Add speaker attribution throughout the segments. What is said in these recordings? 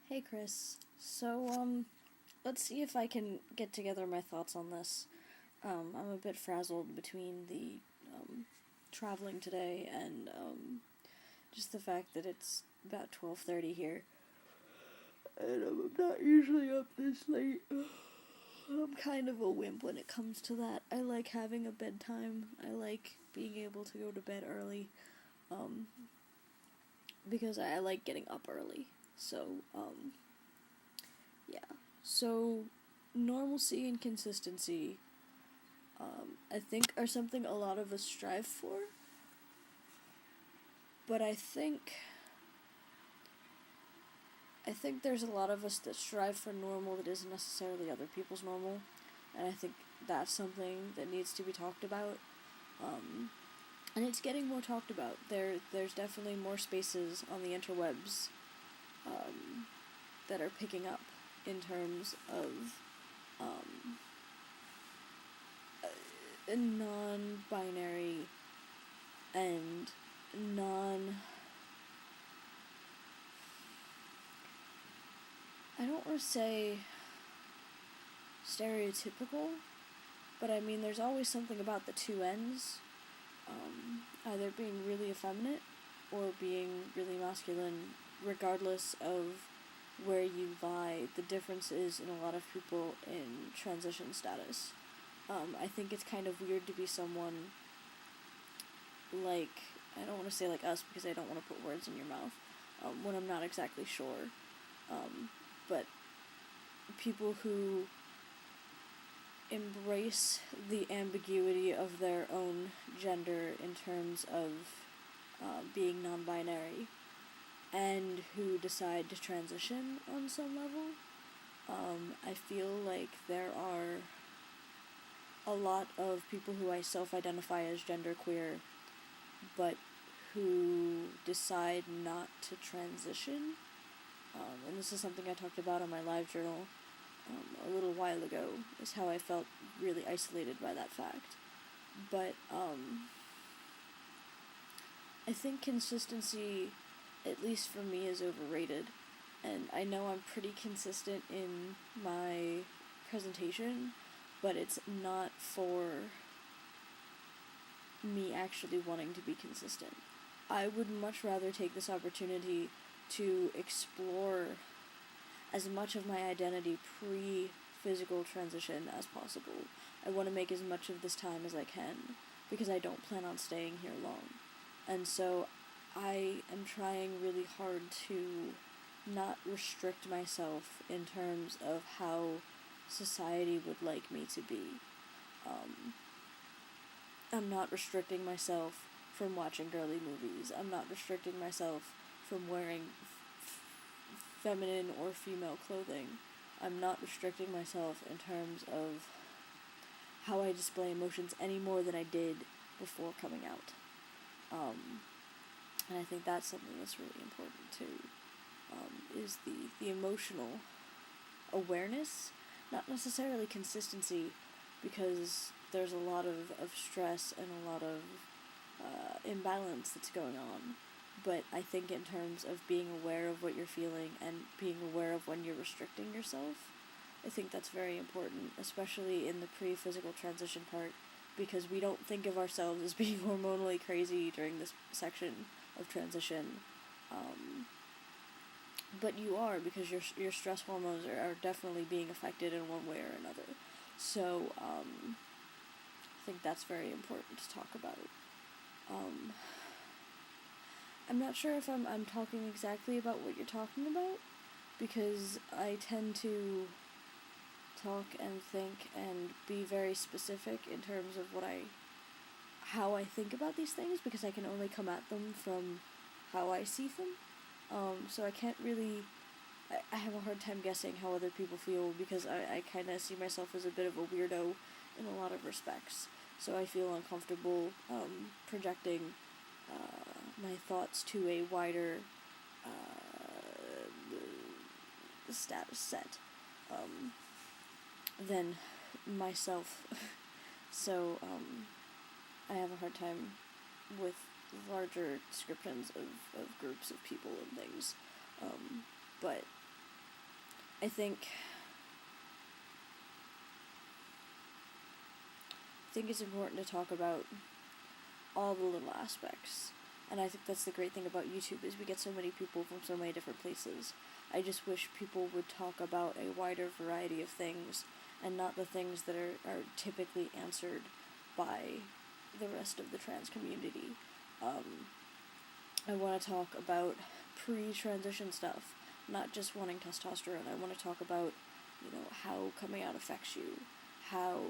Speaker 1: Hey Chris. Let's see if I can get together my thoughts on this. I'm a bit frazzled between the traveling today and just the fact that it's about 12:30 here, and I'm not usually up this late. I'm kind of a wimp when it comes to that. I like having a bedtime. I like being able to go to bed early, um, because I like getting up early. So, yeah. So, normalcy and consistency, I think, are something a lot of us strive for, but I think there's a lot of us that strive for normal that isn't necessarily other people's normal, and I think that's something that needs to be talked about. Um, and it's getting more talked about. There's definitely more spaces on the interwebs um, that are picking up in terms of um, non-binary and non. I don't want to say stereotypical, but I mean there's always something about the two ends, either being really effeminate or being really masculine, regardless of where you lie. The difference is in a lot of people in transition status. I think it's kind of weird to be someone like, I don't want to say like us because I don't want to put words in your mouth, when I'm not exactly sure. But people who embrace the ambiguity of their own gender in terms of being non-binary, and who decide to transition on some level. I feel like there are a lot of people who I self-identify as genderqueer, but who decide not to transition. And this is something I talked about on my live journal a little while ago, is how I felt really isolated by that fact. But I think consistency, at least for me, is overrated. And I know I'm pretty consistent in my presentation, but it's not for me actually wanting to be consistent. I would much rather take this opportunity to explore as much of my identity pre-physical transition as possible. I want to make as much of this time as I can, because I don't plan on staying here long. And so I am trying really hard to not restrict myself in terms of how society would like me to be. I'm not restricting myself from watching girly movies. I'm not restricting myself from wearing feminine or female clothing. I'm not restricting myself in terms of how I display emotions any more than I did before coming out. And I think that's something that's really important too, is the emotional awareness, not necessarily consistency, because there's a lot of stress and a lot of imbalance that's going on. But I think in terms of being aware of what you're feeling and being aware of when you're restricting yourself, I think that's very important, especially in the pre-physical transition part, because we don't think of ourselves as being hormonally crazy during this section of transition. But you are, because your stress hormones are definitely being affected in one way or another. So, I think that's very important to talk about. I'm not sure if I'm talking exactly about what you're talking about, because I tend to talk and think and be very specific in terms of how I think about these things, because I can only come at them from how I see them. So I can't really, I have a hard time guessing how other people feel, because I kind of see myself as a bit of a weirdo in a lot of respects. So I feel uncomfortable projecting my thoughts to a wider status set than myself. So I have a hard time with larger descriptions of groups of people and things. But I think it's important to talk about all the little aspects. And I think that's the great thing about YouTube is we get so many people from so many different places. I just wish people would talk about a wider variety of things and not the things that are typically answered by the rest of the trans community. I want to talk about pre-transition stuff, not just wanting testosterone. I want to talk about, how coming out affects you, how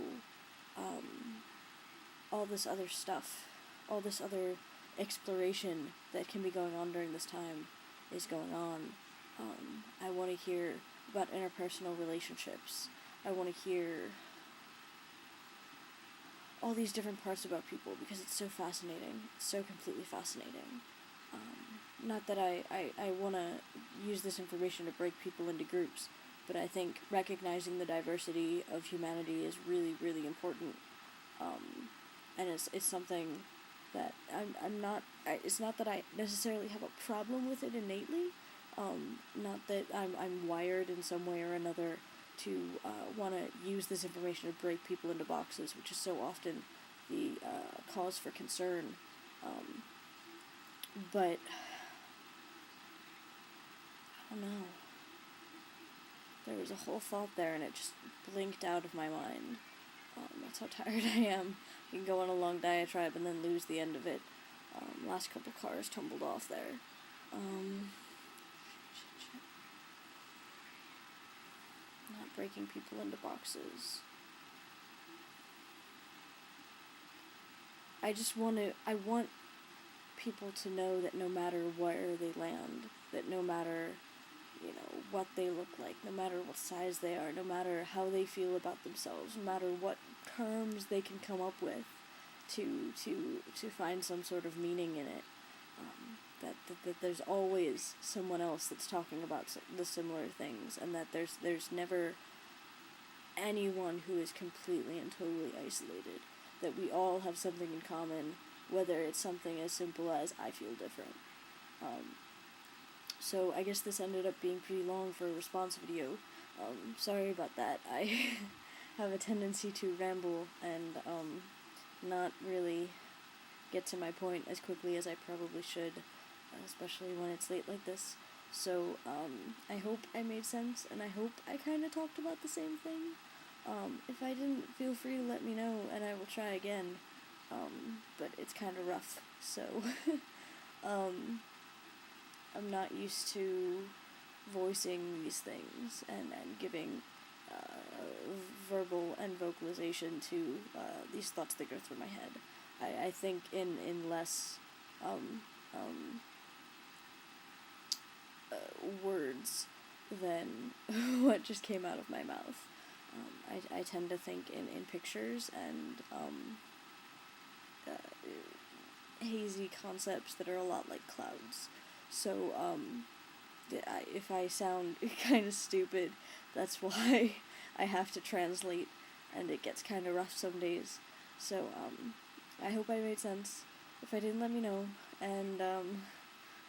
Speaker 1: all this other stuff, all this other exploration that can be going on during this time is going on. I want to hear about interpersonal relationships. I want to hear all these different parts about people because it's so fascinating. It's so completely fascinating. Not that I want to use this information to break people into groups, but I think recognizing the diversity of humanity is really, really important. And it's something that I'm not, it's not that I necessarily have a problem with it innately, not that I'm wired in some way or another to want to use this information to break people into boxes, which is so often the cause for concern. But I don't know. There was a whole thought there and it just blinked out of my mind. That's how tired I am. You can go on a long diatribe and then lose the end of it. Last couple cars tumbled off there. Not breaking people into boxes. I want people to know that no matter where they land, that no matter, what they look like, no matter what size they are, no matter how they feel about themselves, no matter what terms they can come up with to find some sort of meaning in it, that there's always someone else that's talking about the similar things, and that there's never anyone who is completely and totally isolated, that we all have something in common, whether it's something as simple as I feel different. So I guess this ended up being pretty long for a response video. Sorry about that. I have a tendency to ramble and not really get to my point as quickly as I probably should, especially when it's late like this. So I hope I made sense, and I hope I kind of talked about the same thing. If I didn't, feel free to let me know, and I will try again. But it's kind of rough, so I'm not used to voicing these things and giving verbal and vocalization to these thoughts that go through my head. I think in less words than what just came out of my mouth. I tend to think in pictures and hazy concepts that are a lot like clouds. So, if I sound kind of stupid, that's why I have to translate, and it gets kind of rough some days. So, I hope I made sense. If I didn't, let me know, and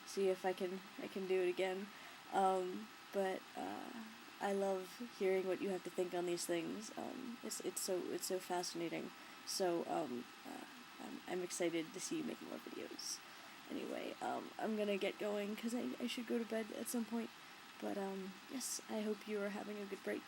Speaker 1: see if I can do it again. But I love hearing what you have to think on these things. It's so fascinating. So I'm excited to see you make more videos. Anyway, I'm gonna get going because I should go to bed at some point. But yes, I hope you are having a good break.